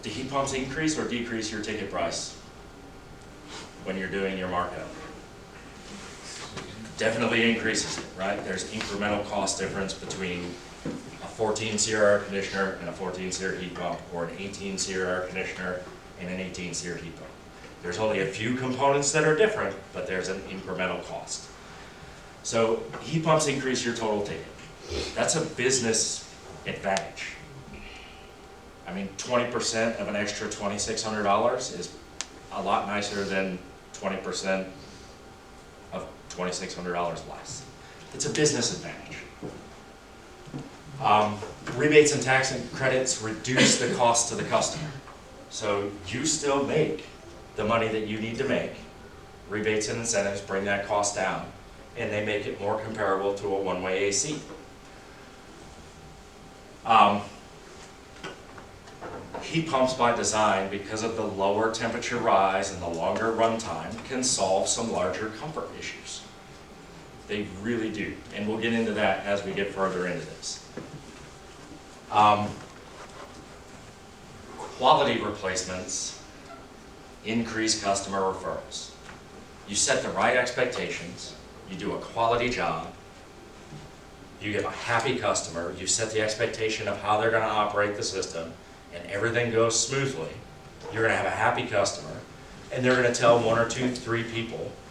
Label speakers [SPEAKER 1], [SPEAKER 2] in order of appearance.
[SPEAKER 1] do heat pumps increase or decrease your ticket price when you're doing your markup? Definitely increases it, right? There's incremental cost difference between a 14 SEER air conditioner and a 14 SEER heat pump, or an 18 SEER air conditioner and an 18 SEER heat pump. There's only a few components that are different, but there's an incremental cost. So heat pumps increase your total ticket. That's a business advantage. I mean, 20% of an extra $2,600 is a lot nicer than 20% of $2,600 less. It's a business advantage. Rebates and tax and credits reduce the cost to the customer. So you still make the money that you need to make. Rebates and incentives bring that cost down, and they make it more comparable to a one-way AC. Heat pumps by design, because of the lower temperature rise and the longer runtime, can solve some larger comfort issues. They really do, and we'll get into that as we get further into this. Quality replacements increase customer referrals. You set the right expectations, you do a quality job, you get a happy customer, you set the expectation of how they're going to operate the system, and everything goes smoothly, you're going to have a happy customer, and they're going to tell 1 or 2, 3 people